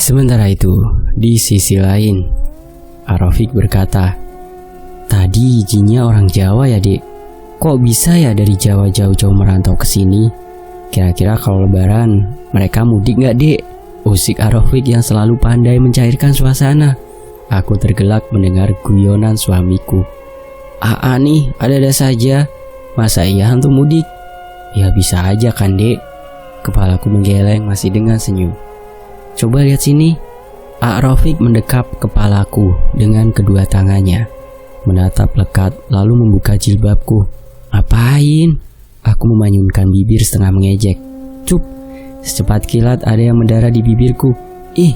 Sementara itu, di sisi lain, Arofik berkata, "Tadi izinnya orang Jawa ya, Dek? Kok bisa ya dari Jawa jauh-jauh merantau ke sini? Kira-kira kalau lebaran, mereka mudik nggak, Dek?" Usik Arofik yang selalu pandai mencairkan suasana. Aku tergelak mendengar guyonan suamiku. "Aa nih, ada-ada saja. Masa iya hantu mudik?" "Ya bisa aja kan, Dek." Kepalaku menggeleng masih dengan senyum. "Coba lihat sini." Arofik mendekap kepalaku dengan kedua tangannya, menatap lekat lalu membuka jilbabku. "Apain?" Aku memanyunkan bibir setengah mengejek. "Cup." Secepat kilat ada yang mendarah di bibirku. "Ih,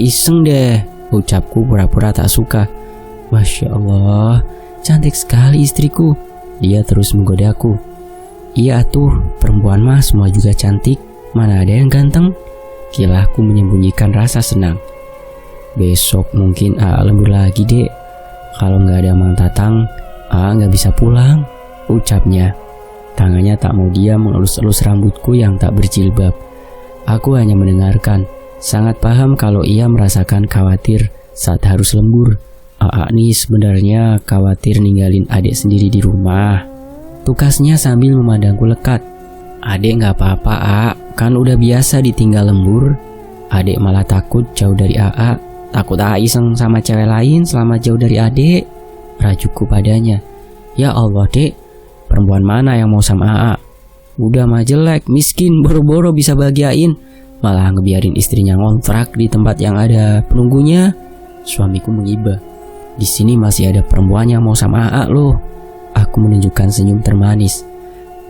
iseng deh," ucapku pura-pura tak suka. "Masya Allah, cantik sekali istriku." Dia terus menggodaku. "Iya tuh, perempuan mah semua juga cantik. Mana ada yang ganteng?" Kilahku menyembunyikan rasa senang. "Besok mungkin lembur lagi, Dek. Kalau nggak ada Mang Tatang, nggak bisa pulang," ucapnya. Tangannya tak mau diam mengelus-elus rambutku yang tak berjilbab. Aku hanya mendengarkan, sangat paham kalau ia merasakan khawatir saat harus lembur. Nih sebenarnya khawatir ninggalin adik sendiri di rumah," tukasnya sambil memandangku lekat. "Adek nggak apa-apa, kan udah biasa ditinggal lembur. Adek malah takut jauh dari takut iseng sama cewek lain selama jauh dari adek," rajuku padanya. "Ya Allah, Dek, perempuan mana yang mau sama Udah mah jelek, miskin, boro-boro bisa bahagiain, malah ngebiarin istrinya ngontrak di tempat yang ada penunggunya." Suamiku mengibah. "Di sini masih ada perempuan yang mau sama loh." Aku menunjukkan senyum termanis.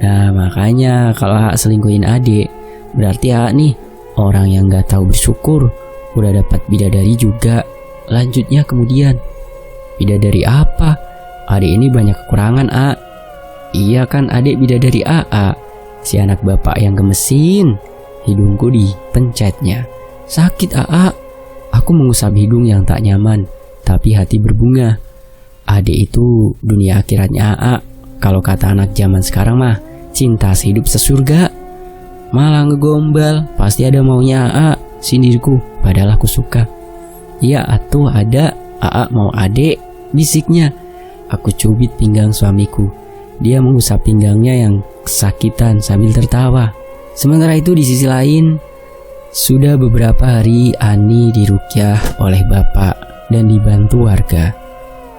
"Nah makanya kalau selingkuhin adik, berarti nih orang yang gak tahu bersyukur. Udah dapat bidadari juga." Lanjutnya kemudian, "Bidadari apa? Adik ini banyak kekurangan, "Iya kan adik bidadari si anak bapak yang gemesin." Hidungku dipencetnya. "Sakit Aku mengusap hidung yang tak nyaman, tapi hati berbunga. Adik itu dunia akhiratnya Kalau kata anak zaman sekarang mah, cinta sehidup sesurga. Malah ngegombal, pasti ada maunya sindirku, padahal aku suka. "Iya atuh ada, mau adek," bisiknya. Aku cubit pinggang suamiku. Dia mengusap pinggangnya yang kesakitan sambil tertawa. Sementara itu di sisi lain, sudah beberapa hari Ani diruqyah oleh bapak dan dibantu warga.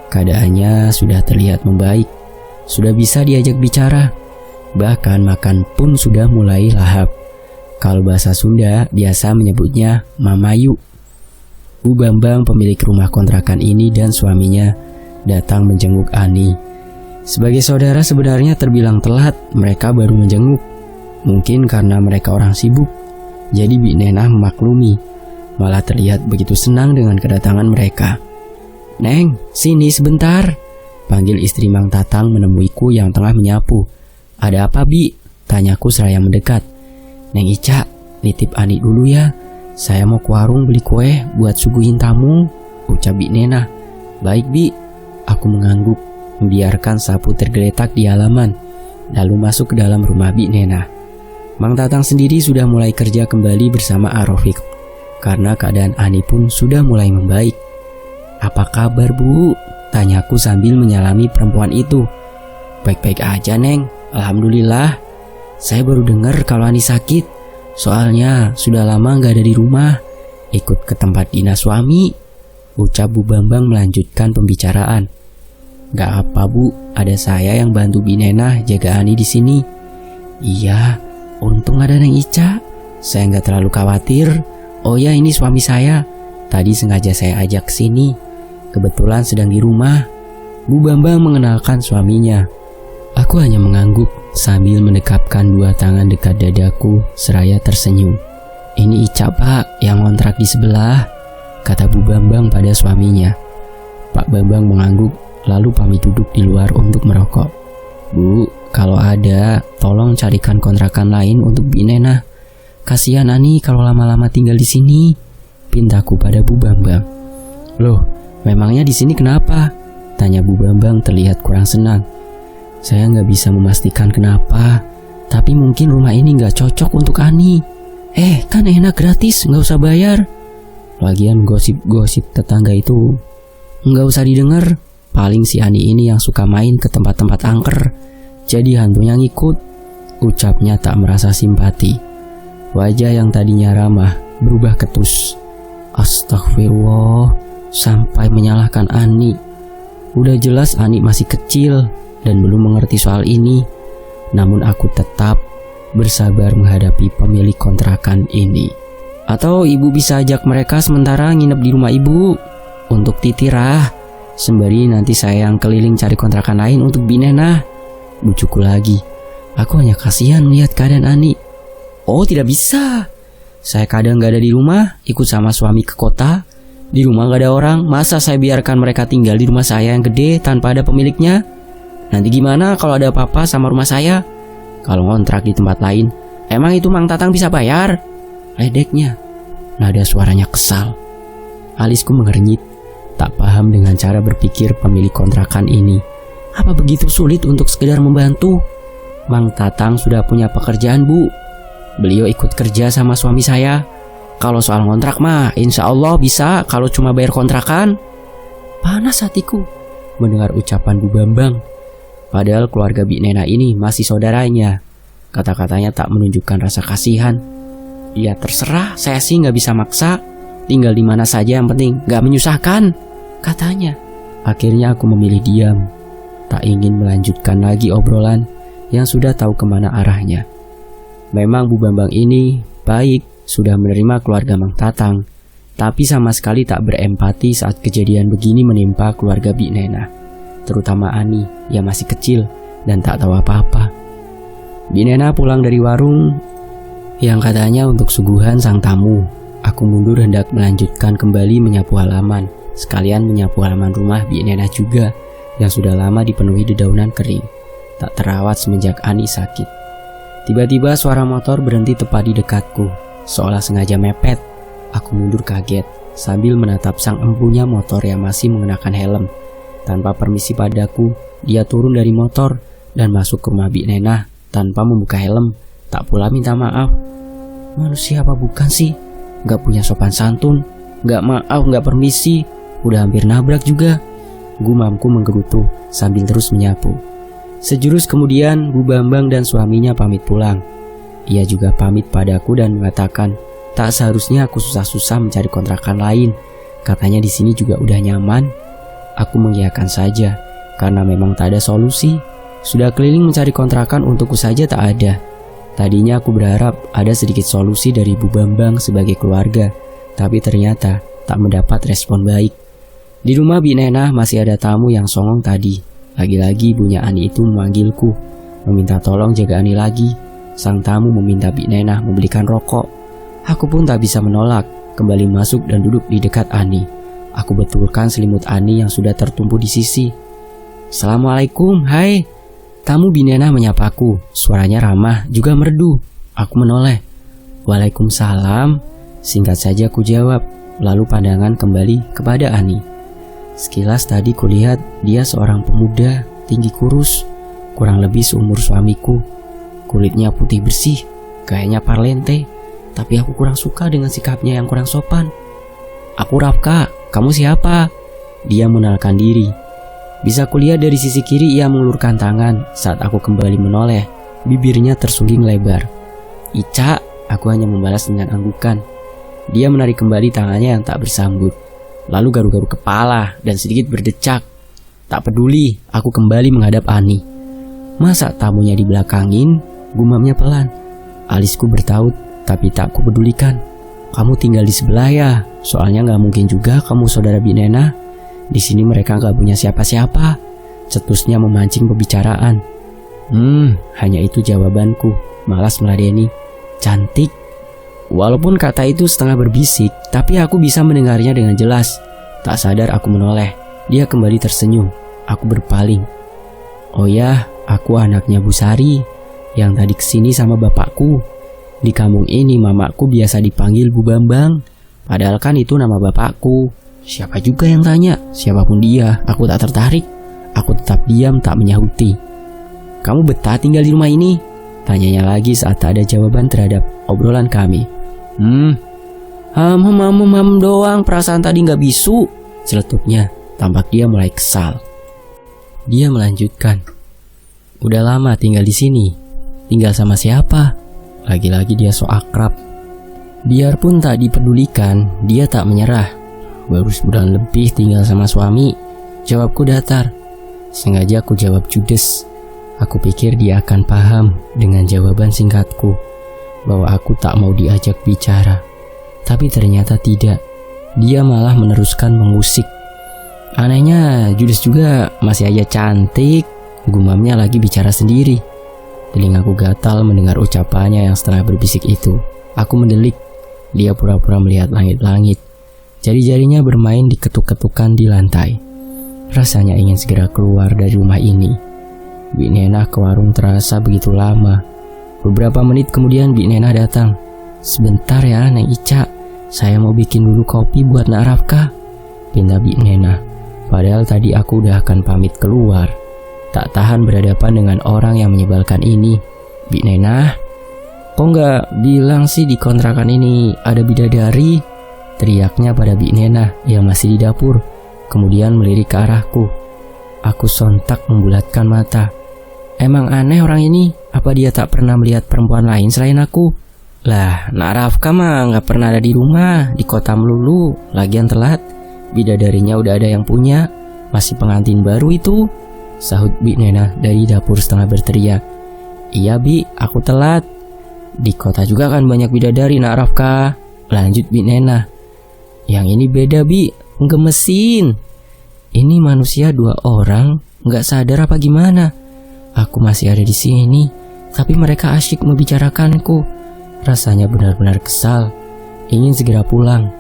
Keadaannya sudah terlihat membaik, sudah bisa diajak bicara, bahkan makan pun sudah mulai lahap. Kalau bahasa Sunda biasa menyebutnya mamayu. Bu Bambang pemilik rumah kontrakan ini dan suaminya datang menjenguk Ani. Sebagai saudara sebenarnya terbilang telat mereka baru menjenguk. Mungkin karena mereka orang sibuk, jadi Bi Nenah memaklumi, malah terlihat begitu senang dengan kedatangan mereka. "Neng, sini sebentar," panggil istri Mang Tatang menemuiku yang tengah menyapu. "Ada apa, Bi?" tanyaku seraya mendekat. "Neng Ica, nitip Ani dulu ya. Saya mau ke warung beli kue buat suguhin tamu," ucap Bi Nenah. "Baik, Bi." Aku mengangguk, membiarkan sapu tergeletak di halaman, lalu masuk ke dalam rumah Bi Nenah. Mang Tatang sendiri sudah mulai kerja kembali bersama Arofik, karena keadaan Ani pun sudah mulai membaik. "Apa kabar, Bu?" tanyaku sambil menyalami perempuan itu. "Baik-baik aja, Neng. Alhamdulillah. Saya baru dengar kalau Ani sakit. Soalnya sudah lama gak ada di rumah. Ikut ke tempat dinas suami," ucap Bu Bambang melanjutkan pembicaraan. "Gak apa, Bu. Ada saya yang bantu Bi Nenah jaga Ani di sini." "Iya, untung ada Neng Ica. Saya gak terlalu khawatir. Oh ya, ini suami saya. Tadi sengaja saya ajak ke sini. Kebetulan sedang di rumah." Bu Bambang mengenalkan suaminya. Aku hanya mengangguk sambil mendekapkan dua tangan dekat dadaku seraya tersenyum. "Ini Ica, Pak, yang ngontrak di sebelah," kata Bu Bambang pada suaminya. Pak Bambang mengangguk lalu pamit duduk di luar untuk merokok. "Bu, kalau ada, tolong carikan kontrakan lain untuk Bi Nenah. Kasihan Ani kalau lama-lama tinggal di sini," pintaku pada Bu Bambang. "Loh, memangnya di sini kenapa?" tanya Bu Bambang terlihat kurang senang. "Saya nggak bisa memastikan kenapa, tapi mungkin rumah ini nggak cocok untuk Ani." Kan enak gratis, nggak usah bayar." Lagian gosip-gosip tetangga itu nggak usah didengar. Paling si Ani ini yang suka main ke tempat-tempat angker, jadi hantunya ngikut. Ucapnya tak merasa simpati. Wajah yang tadinya ramah berubah ketus. Astagfirullah, sampai menyalahkan Ani. Udah jelas Ani masih kecil dan belum mengerti soal ini. Namun aku tetap bersabar menghadapi pemilik kontrakan ini. Atau ibu bisa ajak mereka sementara nginep di rumah ibu untuk titirah, sembari nanti saya yang keliling cari kontrakan lain untuk Binena. Bujuku lagi. Aku hanya kasihan melihat keadaan Ani. Oh, tidak bisa. Saya kadang gak ada di rumah, ikut sama suami ke kota. Di rumah gak ada orang, masa saya biarkan mereka tinggal di rumah saya yang gede tanpa ada pemiliknya? Nanti gimana kalau ada apa-apa sama rumah saya? Kalau ngontrak di tempat lain, emang itu Mang Tatang bisa bayar? Ledeknya. Nada suaranya kesal. Alisku mengernyit, tak paham dengan cara berpikir pemilik kontrakan ini. Apa begitu sulit untuk sekedar membantu? Mang Tatang sudah punya pekerjaan, Bu. Beliau ikut kerja sama suami saya. Kalau soal kontrak mah insya Allah bisa kalau cuma bayar kontrakan. Panas hatiku mendengar ucapan Bu Bambang. Padahal keluarga Binena ini masih saudaranya. Kata-katanya tak menunjukkan rasa kasihan. Ya terserah, saya sih gak bisa maksa. Tinggal di mana saja yang penting gak menyusahkan, katanya. Akhirnya aku memilih diam. Tak ingin melanjutkan lagi obrolan yang sudah tahu kemana arahnya. Memang Bu Bambang ini baik, sudah menerima keluarga Mang Tatang, tapi sama sekali tak berempati saat kejadian begini menimpa keluarga Binena, terutama Ani yang masih kecil dan tak tahu apa-apa. Binena pulang dari warung yang katanya untuk suguhan sang tamu. Aku mundur hendak melanjutkan kembali menyapu halaman, sekalian menyapu halaman rumah Binena juga yang sudah lama dipenuhi dedaunan kering, tak terawat semenjak Ani sakit. Tiba-tiba suara motor berhenti tepat di dekatku, seolah sengaja mepet. Aku mundur kaget sambil menatap sang empunya motor yang masih mengenakan helm. Tanpa permisi padaku, dia turun dari motor dan masuk ke rumah Binena tanpa membuka helm, tak pula minta maaf. Manusia apa bukan sih? Gak punya sopan santun, gak maaf, gak permisi, udah hampir nabrak juga. Gumamku menggerutu sambil terus menyapu. Sejurus kemudian Bu Bambang dan suaminya pamit pulang. Ia juga pamit padaku dan mengatakan tak seharusnya aku susah-susah mencari kontrakan lain. Katanya di sini juga udah nyaman. Aku mengiyakan saja karena memang tak ada solusi. Sudah keliling mencari kontrakan untukku saja tak ada. Tadinya aku berharap ada sedikit solusi dari Bu Bambang sebagai keluarga, tapi ternyata tak mendapat respon baik. Di rumah Binena masih ada tamu yang songong tadi. Lagi-lagi ibunya Ani itu memanggilku, meminta tolong jaga Ani lagi. Sang tamu meminta Binena membelikan rokok. Aku pun tak bisa menolak, kembali masuk dan duduk di dekat Ani. Aku betulkan selimut Ani yang sudah tertumpu di sisi. Assalamualaikum, hai. Tamu Binena menyapaku, suaranya ramah juga merdu. Aku menoleh. Waalaikumsalam. Singkat saja ku jawab, lalu pandangan kembali kepada Ani. Sekilas tadi kulihat dia seorang pemuda, tinggi kurus, kurang lebih seumur suamiku. Kulitnya putih bersih, kayaknya parlente, tapi aku kurang suka dengan sikapnya yang kurang sopan. Aku Rafka, kamu siapa? Dia mengenalkan diri. Bisa kulihat dari sisi kiri ia mengulurkan tangan. Saat aku kembali menoleh, bibirnya tersungging lebar. Ica, aku hanya membalas dengan anggukan. Dia menarik kembali tangannya yang tak bersambut, lalu garu-garu kepala dan sedikit berdecak. Tak peduli, aku kembali menghadap Ani. Masa tamunya dibelakangin? Gumamnya pelan. Alisku bertaut, tapi tak kupedulikan. Kamu tinggal di sebelah ya, soalnya gak mungkin juga kamu saudara Binena. Di sini mereka gak punya siapa-siapa. Cetusnya memancing pembicaraan. Hanya itu jawabanku, malas meladeni. Cantik. Walaupun kata itu setengah berbisik, tapi aku bisa mendengarnya dengan jelas. Tak sadar aku menoleh. Dia kembali tersenyum. Aku berpaling. Oh ya, aku anaknya Bu Sari yang tadi kesini sama bapakku. Di kampung ini mamaku biasa dipanggil Bu Bambang, padahal kan itu nama bapakku. Siapa juga yang tanya? Siapapun dia, aku tak tertarik. Aku tetap diam tak menyahuti. Kamu betah tinggal di rumah ini? Tanyanya lagi saat tak ada jawaban terhadap obrolan kami. Ham doang, perasaan tadi nggak bisu, celetupnya. Tampak dia mulai kesal. Dia melanjutkan, udah lama tinggal di sini. Tinggal sama siapa? Lagi-lagi dia so akrab. Biarpun tak dipedulikan, dia tak menyerah. Baru sebulan lebih tinggal sama suami. Jawabku datar. Sengaja aku jawab judes. Aku pikir dia akan paham dengan jawaban singkatku, bahwa aku tak mau diajak bicara. Tapi ternyata tidak. Dia malah meneruskan mengusik. Anehnya judes juga masih aja cantik, gumamnya lagi bicara sendiri. Telingaku gatal mendengar ucapannya yang setengah berbisik itu. Aku mendelik. Dia pura-pura melihat langit-langit. Jari-jarinya bermain diketuk-ketukan di lantai. Rasanya ingin segera keluar dari rumah ini. Bik Nenah ke warung terasa begitu lama. Beberapa menit kemudian Bik Nenah datang. Sebentar ya Neng Ica, saya mau bikin dulu kopi buat Nak Rafka, pinta Bik Nenah. Padahal tadi aku udah akan pamit keluar. Tak tahan berhadapan dengan orang yang menyebalkan ini. Bik Nenah, kok nggak bilang sih di kontrakan ini ada bidadari? Teriaknya pada Bik Nenah yang masih di dapur. Kemudian melirik ke arahku. Aku sontak membulatkan mata. Emang aneh orang ini? Apa dia tak pernah melihat perempuan lain selain aku? Lah, Nak Rafka mah nggak pernah ada di rumah, di kota melulu. Lagian telat. Bidadarinya udah ada yang punya. Masih pengantin baru itu, sahut Bik Nenah dari dapur setengah berteriak. Iya Bi, aku telat. Di kota juga kan banyak bidadari Nak Rafka, lanjut Bik Nenah. Yang ini beda Bi, gemesin. Ini manusia 2 orang, nggak sadar apa gimana? Aku masih ada di sini, tapi mereka asyik membicarakanku. Rasanya benar-benar kesal. Ingin segera pulang.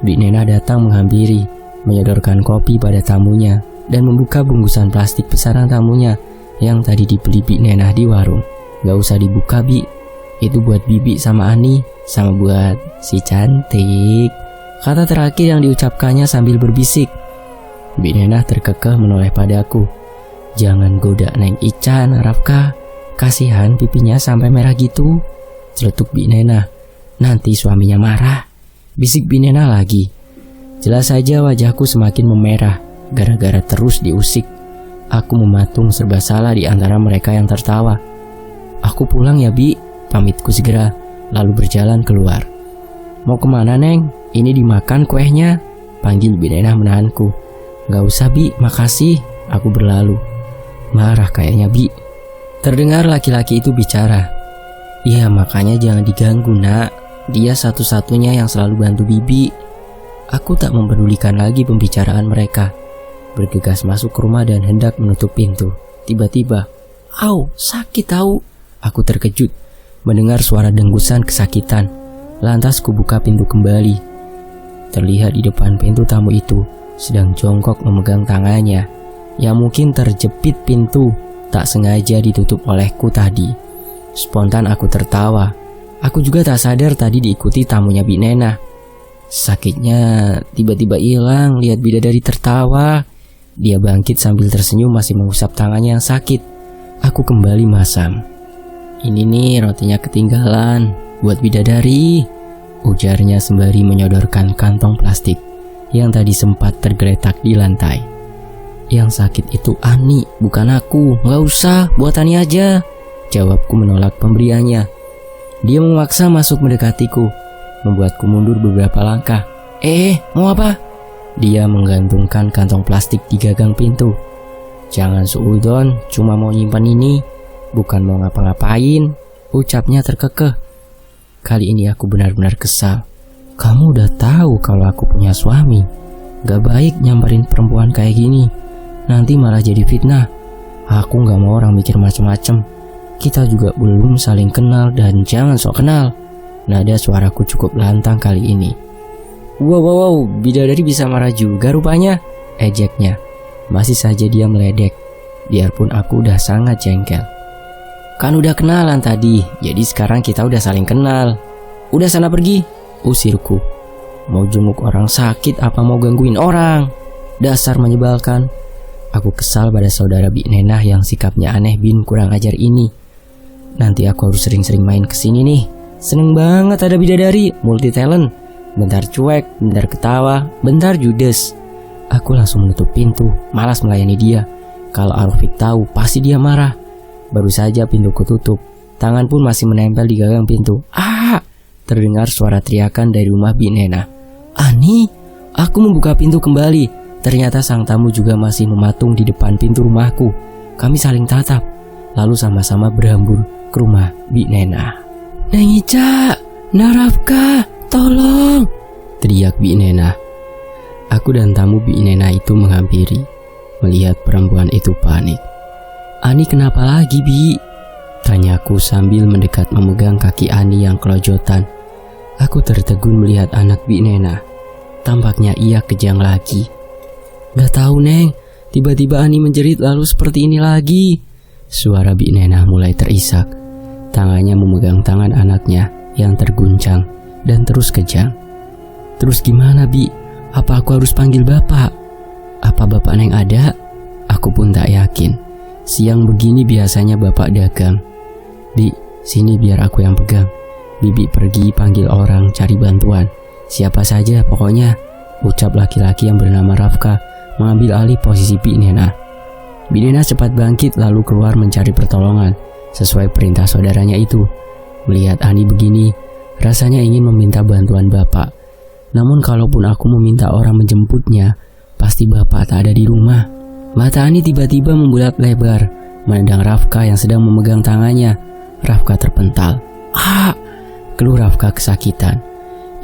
Bik Nenah datang menghampiri, menyodorkan kopi pada tamunya, dan membuka bungkusan plastik pesanan tamunya yang tadi dibeli Bik Nenah di warung. Gak usah dibuka Bi, itu buat Bibi sama Ani, sama buat si cantik, kata terakhir yang diucapkannya sambil berbisik. Bik Nenah terkekeh menoleh padaku. Jangan goda Neng Ica, Nak Rafka, kasihan pipinya sampai merah gitu, celetuk Bik Nenah. Nanti suaminya marah, bisik Bik Nenah lagi. Jelas saja wajahku semakin memerah gara-gara terus diusik. Aku mematung serba salah di antara mereka yang tertawa. Aku pulang ya Bi, pamitku segera, lalu berjalan keluar. Mau kemana Neng? Ini dimakan kuehnya, panggil Bik Nenah menahanku. Gak usah Bi, makasih, aku berlalu. Marah kayaknya Bi. Terdengar laki-laki itu bicara. Iya makanya jangan diganggu Nak, dia satu-satunya yang selalu bantu Bibi. Aku tak mempedulikan lagi pembicaraan mereka. Bergegas masuk ke rumah dan hendak menutup pintu. Tiba-tiba, au, sakit tahu. Aku terkejut mendengar suara denggusan kesakitan. Lantas kubuka pintu kembali. Terlihat di depan pintu tamu itu sedang jongkok memegang tangannya, yang mungkin terjepit pintu, tak sengaja ditutup olehku tadi. Spontan aku tertawa. Aku juga tak sadar tadi diikuti tamunya Bik Nenah. Sakitnya tiba-tiba hilang lihat bidadari tertawa. Dia bangkit sambil tersenyum masih mengusap tangannya yang sakit. Aku kembali masam. Ini nih rotinya ketinggalan, buat bidadari, ujarnya sembari menyodorkan kantong plastik yang tadi sempat tergeletak di lantai. Yang sakit itu Ani, bukan aku. Gak usah, buat Ani aja, jawabku menolak pemberiannya. Dia memaksa masuk mendekatiku, membuatku mundur beberapa langkah. Mau apa? Dia menggantungkan kantong plastik di gagang pintu. Jangan suudon, cuma mau nyimpan ini, bukan mau ngapa-ngapain, ucapnya terkekeh. Kali ini aku benar-benar kesal. Kamu udah tahu kalau aku punya suami. Gak baik nyamperin perempuan kayak gini, nanti malah jadi fitnah. Aku gak mau orang mikir macem-macem. Kita juga belum saling kenal dan jangan sok kenal. Nada suaraku cukup lantang kali ini. Wow, bidadari bisa marah juga rupanya, ejeknya. Masih saja dia meledek, biarpun aku udah sangat jengkel. Kan udah kenalan tadi, jadi sekarang kita udah saling kenal. Udah sana pergi, usirku. Mau jenguk orang sakit apa mau gangguin orang? Dasar menyebalkan. Aku kesal pada saudara Bik Nenah yang sikapnya aneh bin kurang ajar ini. Nanti aku harus sering-sering main kesini nih. Seneng banget ada bidadari, multi talent. bentar cuek, bentar ketawa, bentar judes. Aku langsung menutup pintu, malas melayani dia. Kalau Arofik tahu, pasti dia marah. Baru saja pintu kututup, tangan pun masih menempel di gagang pintu. Terdengar suara teriakan dari rumah Bi Nena. Ani, aku membuka pintu kembali. Ternyata sang tamu juga masih mematung di depan pintu rumahku. Kami saling tatap, lalu sama-sama berhambur ke rumah Bi Nena. Neng Ica, Narafka, tolong! Teriak Bi Nena. Aku dan tamu Bi Nena itu menghampiri. Melihat perempuan itu panik. Ani kenapa lagi, Bi? Tanyaku sambil mendekat memegang kaki Ani yang kelojotan. Aku tertegun melihat anak Bi Nena. Tampaknya ia kejang lagi. Gak tahu, Neng. Tiba-tiba Ani menjerit lalu seperti ini lagi. Suara Bi Nena mulai terisak. Tangannya memegang tangan anaknya yang terguncang dan terus kejang. Terus gimana, Bi? Apa aku harus panggil bapak? Apa bapak Neng ada? Aku pun tak yakin. Siang begini biasanya bapak dagang. Bi, sini biar aku yang pegang. Bibi pergi panggil orang cari bantuan. Siapa saja pokoknya, ucap laki-laki yang bernama Rafka mengambil alih posisi Bi Nena. Bi Nena cepat bangkit lalu keluar mencari pertolongan sesuai perintah saudaranya itu. Melihat Ani begini, rasanya ingin meminta bantuan bapak. Namun kalaupun aku meminta orang menjemputnya, pasti bapak tak ada di rumah. Mata Ani tiba-tiba membulat lebar, menendang Rafka yang sedang memegang tangannya. Rafka terpental. Keluh Rafka kesakitan.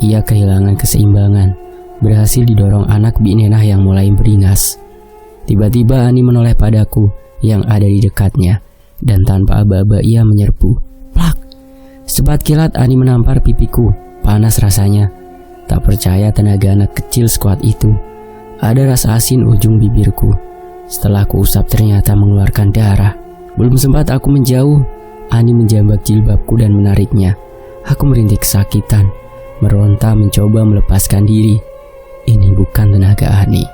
Ia kehilangan keseimbangan, berhasil didorong anak Bi Nena yang mulai beringas. Tiba-tiba Ani menoleh padaku yang ada di dekatnya, dan tanpa aba-aba ia menyerbu. Plak! Cepat kilat Ani menampar pipiku, panas rasanya. Tak percaya tenaga anak kecil sekuat itu. Ada rasa asin ujung bibirku. Setelah ku usap ternyata mengeluarkan darah. Belum sempat aku menjauh, Ani menjambak jilbabku dan menariknya. Aku merintih kesakitan, meronta mencoba melepaskan diri. Ini bukan tenaga Ani.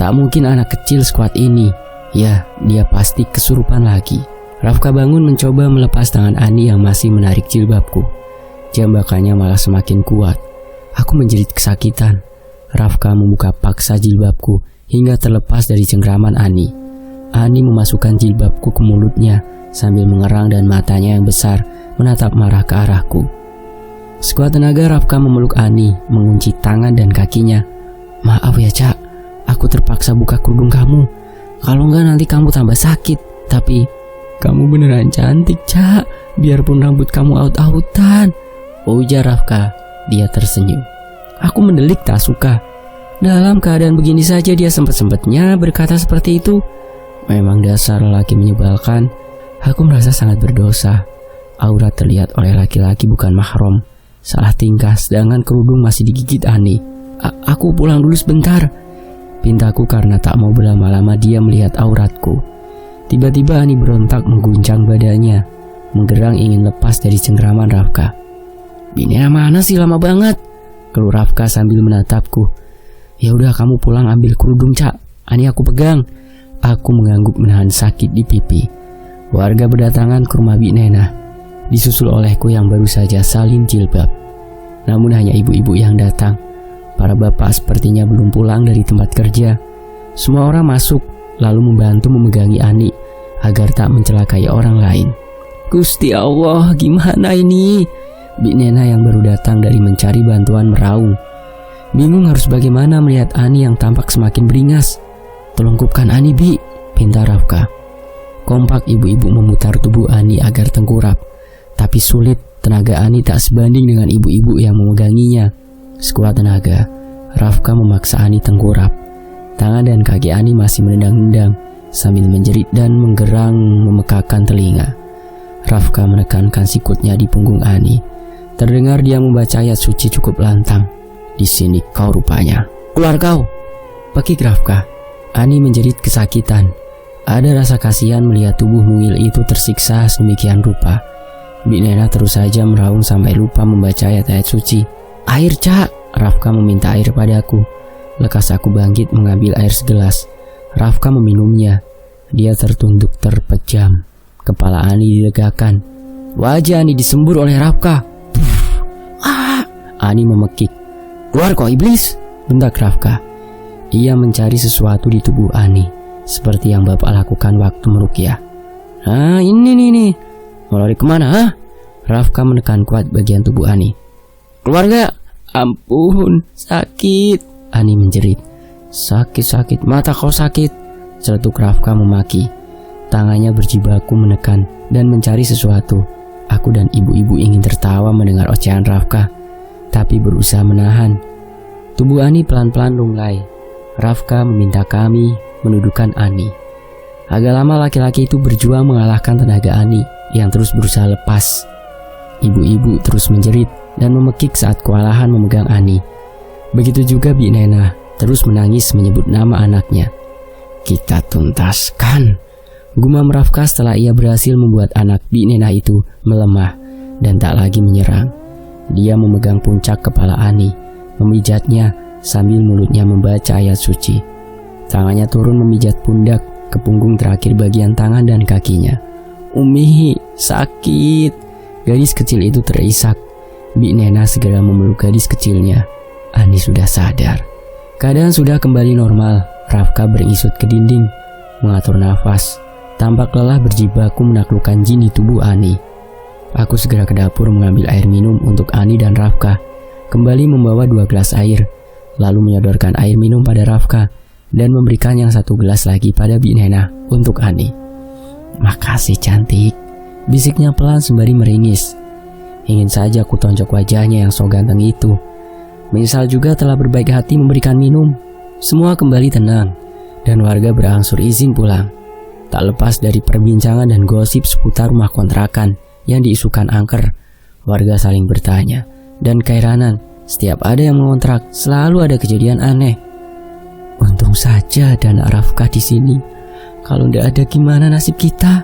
Tak mungkin anak kecil sekuat ini. Ya, dia pasti kesurupan lagi. Rafka bangun mencoba melepas tangan Ani yang masih menarik jilbabku. Jambakannya malah semakin kuat. Aku menjerit kesakitan. Rafka membuka paksa jilbabku hingga terlepas dari cengkraman Ani. Ani memasukkan jilbabku ke mulutnya sambil mengerang dan matanya yang besar menatap marah ke arahku. Sekuat tenaga Rafka memeluk Ani, mengunci tangan dan kakinya. Maaf ya, Cak. Aku terpaksa buka kerudung kamu. Kalau enggak nanti kamu tambah sakit. Tapi kamu beneran cantik, Cak. Biarpun rambut kamu aut-autan, ujar Rafka. Dia tersenyum. Aku mendelik tak suka. Dalam keadaan begini saja dia sempat-sempatnya berkata seperti itu. Memang dasar lelaki menyebalkan. Aku merasa sangat berdosa. Aurat terlihat oleh laki-laki bukan mahram. Salah tingkah sedangkan kerudung masih digigit Ani. Aku pulang dulu sebentar, pintaku karena tak mau berlama-lama dia melihat auratku. Tiba-tiba Ani berontak mengguncang badannya, menggerang ingin lepas dari cengkraman Rafka. Bi Nena mana sih, lama banget, keluh Rafka sambil menatapku. Ya udah kamu pulang ambil kerudung, Cak. Ani aku pegang. Aku mengangguk menahan sakit di pipi. Warga berdatangan ke rumah Bi Nena, disusul olehku yang baru saja salin jilbab. Namun hanya ibu-ibu yang datang. Para bapak sepertinya belum pulang dari tempat kerja. Semua orang masuk lalu membantu memegangi Ani agar tak mencelakai orang lain. Gusti Allah, gimana ini? Bi Nena yang baru datang dari mencari bantuan meraung. Bingung harus bagaimana melihat Ani yang tampak semakin beringas. Telungkupkan Ani, Bi, pinta Rafka. Kompak ibu-ibu memutar tubuh Ani agar tengkurap. Tapi sulit, tenaga Ani tak sebanding dengan ibu-ibu yang memeganginya. Sekuat tenaga, Rafka memaksa Ani tengkurap. Tangan dan kaki Ani masih menendang-nendang sambil menjerit dan menggerang memekakan telinga. Rafka menekankan sikutnya di punggung Ani. Terdengar dia membaca ayat suci cukup lantang. Di sini kau rupanya. Keluar kau! Pekik Rafka. Ani menjerit kesakitan. Ada rasa kasihan melihat tubuh mungil itu tersiksa sedemikian rupa. Bi Nena terus saja meraung sampai lupa membaca ayat-ayat suci. Air, Cak! Rafka meminta air padaku. Lekas aku bangkit mengambil air segelas. Rafka meminumnya. Dia tertunduk terpejam. Kepala Ani dilegakan. Wajah Ani disembur oleh Rafka. Ani memekik. Keluar kau iblis, bentak Rafka. Ia mencari sesuatu di tubuh Ani, seperti yang bapak lakukan waktu meruqyah. Ah, ini nih. Mau lari kemana, ha? Rafka menekan kuat bagian tubuh Ani. Keluar gak? Ampun, sakit, Ani menjerit. Sakit, mata kau sakit, celetuk Rafka memaki. Tangannya berjibaku menekan dan mencari sesuatu. Aku dan ibu-ibu ingin tertawa mendengar ocehan Rafka, tapi berusaha menahan. Tubuh Ani pelan-pelan lunglai. Rafka meminta kami menundukkan Ani. Agak lama laki-laki itu berjuang mengalahkan tenaga Ani yang terus berusaha lepas. Ibu-ibu terus menjerit dan memekik saat kewalahan memegang Ani. Begitu juga Bi Nena terus menangis menyebut nama anaknya. Kita tuntaskan, gumam Rafka setelah ia berhasil membuat anak Bi Nena itu melemah dan tak lagi menyerang. Dia memegang puncak kepala Ani, memijatnya sambil mulutnya membaca ayat suci. Tangannya turun memijat pundak ke punggung terakhir bagian tangan dan kakinya. Umi, sakit. Gadis kecil itu terisak. Bi Nena segera memeluk gadis kecilnya. Ani sudah sadar. Keadaan sudah kembali normal. Rafka berisut ke dinding, mengatur nafas. Tampak lelah berjibaku menaklukkan jin di tubuh Ani. Aku segera ke dapur mengambil air minum untuk Ani dan Rafka. Kembali membawa 2 gelas air, lalu menyodorkan air minum pada Rafka dan memberikan yang 1 gelas lagi pada Bi Nena untuk Ani. Makasih cantik, bisiknya pelan sembari meringis. Ingin saja aku tonjok wajahnya yang so ganteng itu. Menyesal juga telah berbaik hati memberikan minum. Semua kembali tenang dan warga berangsur izin pulang. Tak lepas dari perbincangan dan gosip seputar rumah kontrakan yang diisukan angker, warga saling bertanya dan keheranan. Setiap ada yang mengontrak, selalu ada kejadian aneh. Untung saja ada anak Rafka di sini. Kalau tidak ada gimana nasib kita?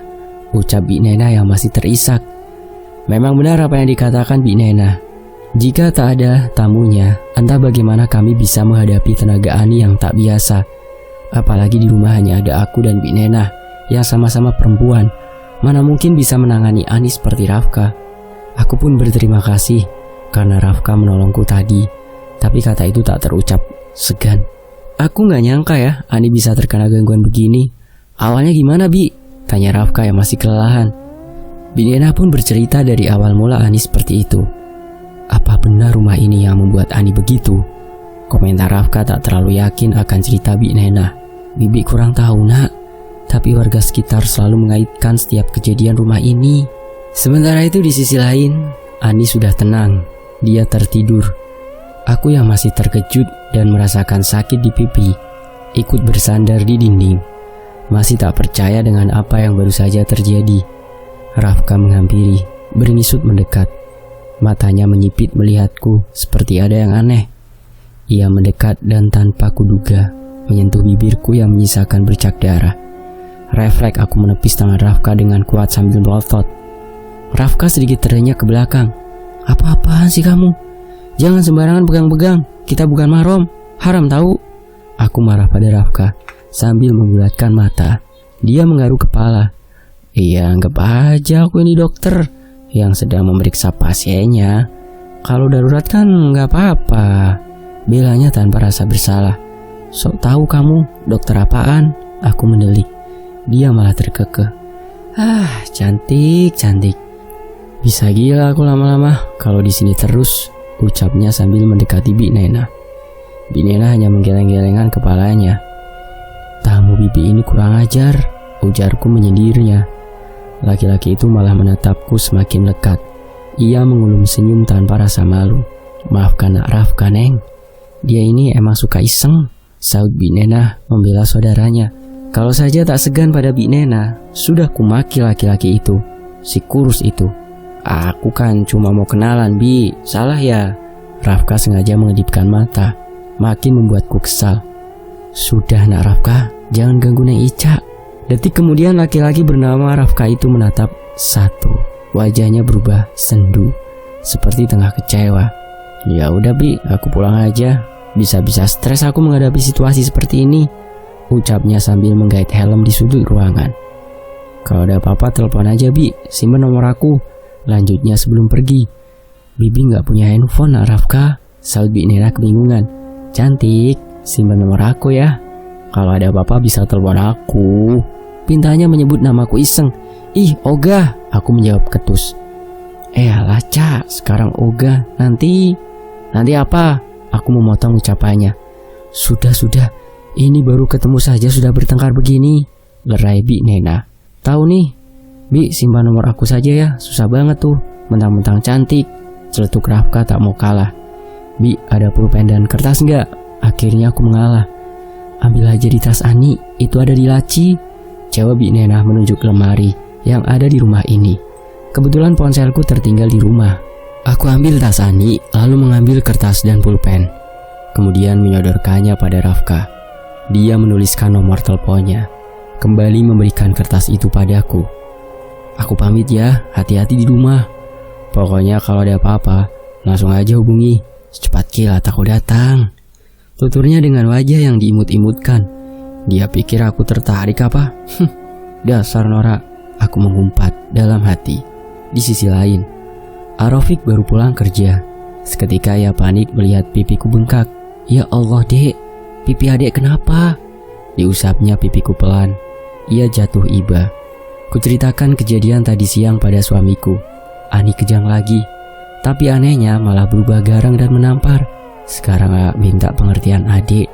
Ucap Bi Nena yang masih terisak. Memang benar apa yang dikatakan Bi Nena. Jika tak ada tamunya, entah bagaimana kami bisa menghadapi tenaga Ani yang tak biasa. Apalagi di rumah hanya ada aku dan Bi Nena yang sama-sama perempuan. Mana mungkin bisa menangani Ani seperti Rafka. Aku pun berterima kasih karena Rafka menolongku tadi. Tapi kata itu tak terucap, segan. Aku gak nyangka ya Ani bisa terkena gangguan begini. Awalnya gimana Bi? Tanya Rafka yang masih kelelahan. Bi Nena pun bercerita dari awal mula Ani seperti itu. Apa benar rumah ini yang membuat Ani begitu? Komentar Rafka tak terlalu yakin akan cerita Bi Nena. Bibi kurang tahu nak, tapi warga sekitar selalu mengaitkan setiap kejadian rumah ini. Sementara itu di sisi lain, Ani sudah tenang. Dia tertidur. Aku yang masih terkejut dan merasakan sakit di pipi, ikut bersandar di dinding. Masih tak percaya dengan apa yang baru saja terjadi. Rafka menghampiri, beringisut mendekat. Matanya menyipit melihatku seperti ada yang aneh. Ia mendekat dan tanpa kuduga menyentuh bibirku yang menyisakan bercak darah. Refleks aku menepis tangan Rafka dengan kuat sambil melotot. Rafka sedikit terhenyak ke belakang. Apa-apaan sih kamu? Jangan sembarangan pegang-pegang. Kita bukan mahram. Haram tahu. Aku marah pada Rafka sambil membulatkan mata. Dia menggaruk kepala. Iya, anggap aja aku ini dokter yang sedang memeriksa pasiennya. Kalau darurat kan nggak apa-apa, belanya tanpa rasa bersalah. Sok tahu kamu dokter apaan? Aku mendelik. Dia malah terkekeh. Cantik. Bisa gila aku lama-lama kalau di sini terus, ucapnya sambil mendekati Bi Nena. Bi Nena hanya menggeleng-gelengan kepalanya. Tamu bibi ini kurang ajar, ujarku menyindirnya. Laki-laki itu malah menatapku semakin lekat. Ia mengulum senyum tanpa rasa malu. Maafkan nak Rafka, Neng. Dia ini emang suka iseng, saut Bi Nena membela saudaranya. Kalau saja tak segan pada Bi Nena, sudah kumaki laki-laki itu, si kurus itu. Aku kan cuma mau kenalan, Bi. Salah ya? Rafka sengaja mengedipkan mata, makin membuatku kesal. Sudah nak Rafka, jangan ganggu Neng Ica. Detik kemudian laki-laki bernama Rafka itu menatap satu. Wajahnya berubah sendu, seperti tengah kecewa. Ya udah Bi, aku pulang aja. Bisa-bisa stres aku menghadapi situasi seperti ini, ucapnya sambil menggait helm di sudut ruangan. Kalau ada apa-apa telepon aja Bi, simpen nomor aku, lanjutnya sebelum pergi. Bibi gak punya handphone nak Rafka, Saud Bi Nena kebingungan. "Cantik, simpan nomor aku ya. Kalau ada apa-apa bisa telepon aku." Pintanya menyebut namaku iseng. "Ih, Oga," aku menjawab ketus. Alah, Ca, sekarang Oga. Nanti apa?" Aku memotong ucapannya. Sudah, ini baru ketemu saja sudah bertengkar begini," lerai Bi Nena. "Tahu nih, Bi, simpan nomor aku saja ya, susah banget tuh, mentang-mentang cantik," celetuk Rafka tak mau kalah. "Bi, ada pulpen dan kertas nggak?" Akhirnya aku mengalah. "Ambil aja di tas Ani, itu ada di laci," jawab Bi Nena menunjuk lemari yang ada di rumah ini. Kebetulan ponselku tertinggal di rumah. Aku ambil tas Ani, lalu mengambil kertas dan pulpen. Kemudian menyodorkannya pada Rafka. Dia menuliskan nomor teleponnya, kembali memberikan kertas itu padaku. "Aku pamit ya, hati-hati di rumah. Pokoknya kalau ada apa-apa, langsung aja hubungi. Secepat kilat aku datang," tuturnya dengan wajah yang diimut-imutkan. Dia pikir aku tertarik apa? Dasar norak, aku mengumpat dalam hati. Di sisi lain, Arofik baru pulang kerja. Seketika ia panik melihat pipiku bengkak. "Ya Allah, Dek, pipi adek kenapa?" Diusapnya pipiku pelan. Ia jatuh iba. Kuceritakan kejadian tadi siang pada suamiku. Ani kejang lagi. Tapi anehnya malah berubah garang dan menampar. Sekarang Aa minta pengertian adik.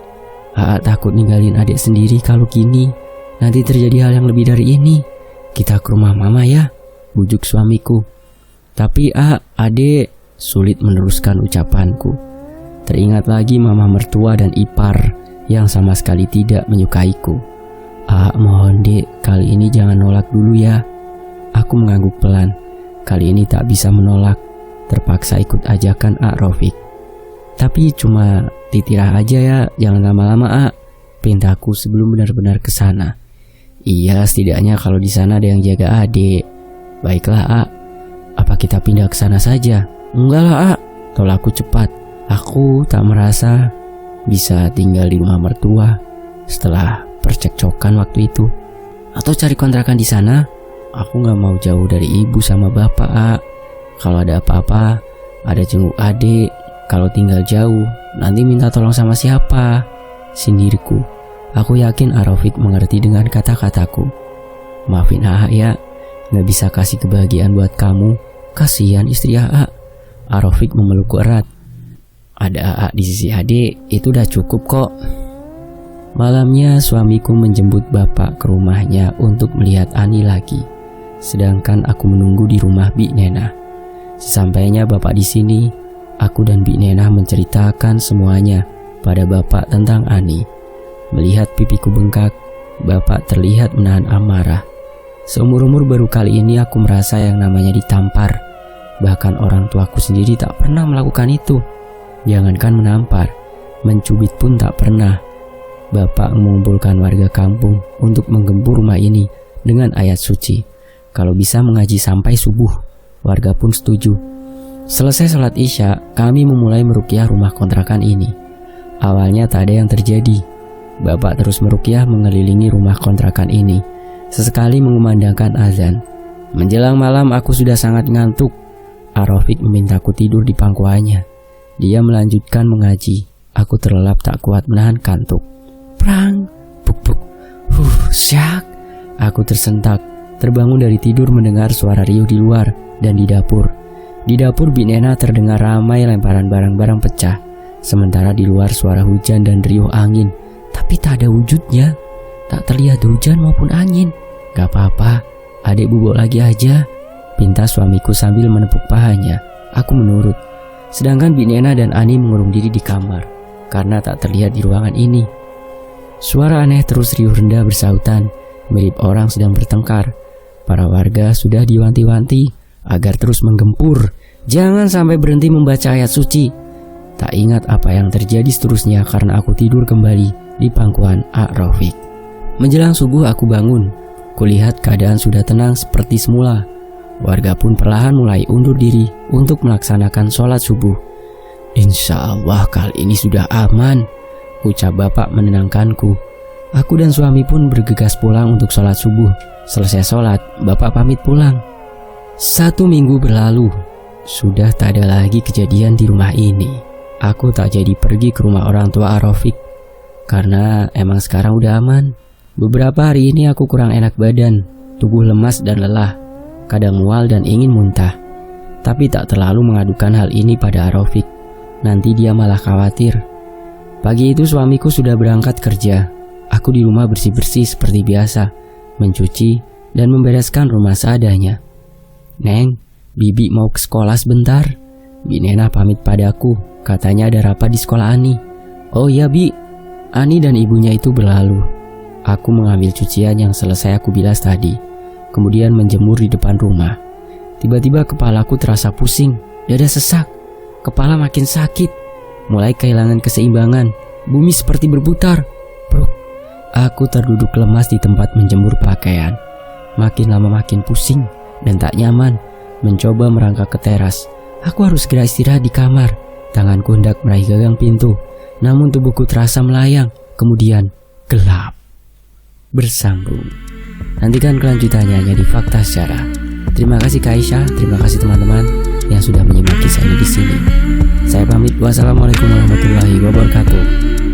Aa takut ninggalin adik sendiri kalau gini. Nanti terjadi hal yang lebih dari ini. "Kita ke rumah mama ya," bujuk suamiku. "Tapi adik," sulit meneruskan ucapanku. Teringat lagi mama mertua dan ipar yang sama sekali tidak menyukaiku. Mohon Dek, kali ini jangan nolak dulu ya." Aku mengangguk pelan. Kali ini tak bisa menolak. Terpaksa ikut ajakan Rofik. "Tapi cuma titirah aja ya, jangan lama-lama pintaku sebelum benar-benar kesana. "Iya, setidaknya kalau di sana ada yang jaga adik." "Baiklah, apa kita pindah ke sana saja?" "Enggak lah, tolakku cepat. Aku tak merasa bisa tinggal di rumah mertua setelah percekcokan waktu itu. Atau cari kontrakan di sana? Aku gak mau jauh dari ibu sama bapak, Kalau ada apa-apa, ada jenguk adik. Kalau tinggal jauh, nanti minta tolong sama siapa?" Sindirku. Aku yakin Arofik mengerti dengan kata-kataku. "Maafin ya, gak bisa kasih kebahagiaan buat kamu. Kasihan istri Arofik memelukku erat. "Ada di sisi adik, itu udah cukup kok." Malamnya suamiku menjemput bapak ke rumahnya untuk melihat Ani lagi. Sedangkan aku menunggu di rumah Bi Nena. Sesampainya bapak di sini, aku dan Bi Nena menceritakan semuanya pada bapak tentang Ani. Melihat pipiku bengkak, bapak terlihat menahan amarah. Seumur-umur baru kali ini aku merasa yang namanya ditampar. Bahkan orang tuaku sendiri tak pernah melakukan itu. Jangankan menampar, mencubit pun tak pernah. Bapak mengumpulkan warga kampung untuk menggempur rumah ini dengan ayat suci. Kalau bisa mengaji sampai subuh, warga pun setuju. Selesai sholat isya, kami memulai meruqyah rumah kontrakan ini. Awalnya tak ada yang terjadi. Bapak terus meruqyah mengelilingi rumah kontrakan ini, sesekali mengumandangkan azan. Menjelang malam aku sudah sangat ngantuk. Arofik memintaku tidur di pangkuannya. Dia melanjutkan mengaji. Aku terlelap tak kuat menahan kantuk. Prang, buk-buk, syak. Aku tersentak, terbangun dari tidur mendengar suara riuh di luar dan di dapur. Di dapur Bi Nena terdengar ramai lemparan barang-barang pecah. Sementara di luar suara hujan dan riuh angin. Tapi tak ada wujudnya. Tak terlihat hujan maupun angin. Gak apa-apa, adik bubuk lagi aja, pinta suamiku sambil menepuk pahanya. Aku menurut. Sedangkan Bi Nena dan Ani mengurung diri di kamar karena tak terlihat di ruangan ini. Suara aneh terus riuh rendah bersautan, mirip orang sedang bertengkar. Para warga sudah diwanti-wanti agar terus menggempur, jangan sampai berhenti membaca ayat suci. Tak ingat apa yang terjadi seterusnya karena aku tidur kembali di pangkuan Rofik. Menjelang subuh aku bangun. Kulihat keadaan sudah tenang seperti semula. Warga pun perlahan mulai undur diri untuk melaksanakan sholat subuh. Insya Allah kali ini sudah aman, ucap bapak menenangkanku. Aku dan suami pun bergegas pulang untuk sholat subuh. Selesai sholat, bapak pamit pulang. 1 minggu berlalu, sudah tak ada lagi kejadian di rumah ini. aku tak jadi pergi ke rumah orang tua Arofik karena emang sekarang udah aman. Beberapa hari ini aku kurang enak badan, tubuh lemas dan lelah, kadang mual dan ingin muntah. Tapi tak terlalu mengadukan hal ini pada Arofik, nanti dia malah khawatir. Pagi itu suamiku sudah berangkat kerja. Aku di rumah bersih-bersih seperti biasa, mencuci dan membereskan rumah seadanya. "Neng, Bibi mau ke sekolah sebentar." Bi Nena pamit padaku, katanya ada rapat di sekolah Ani. "Oh iya Bi." Ani dan ibunya itu berlalu. Aku mengambil cucian yang selesai aku bilas tadi, kemudian menjemur di depan rumah. Tiba-tiba kepalaku terasa pusing, dada sesak, kepala makin sakit, mulai kehilangan keseimbangan, bumi seperti berputar. Bruk. Aku terduduk lemas di tempat menjemur pakaian. Makin lama makin pusing dan tak nyaman. Mencoba merangkak ke teras. Aku harus segera istirahat di kamar. Tanganku hendak meraih gagang pintu, namun tubuhku terasa melayang. Kemudian gelap bersambung. Nantikan kelanjutannya hanya di Fakta Sejarah. Terima kasih Kak Aisyah, terima kasih teman-teman yang sudah menyimak kisah ini di sini. Saya pamit. Wassalamualaikum warahmatullahi wabarakatuh.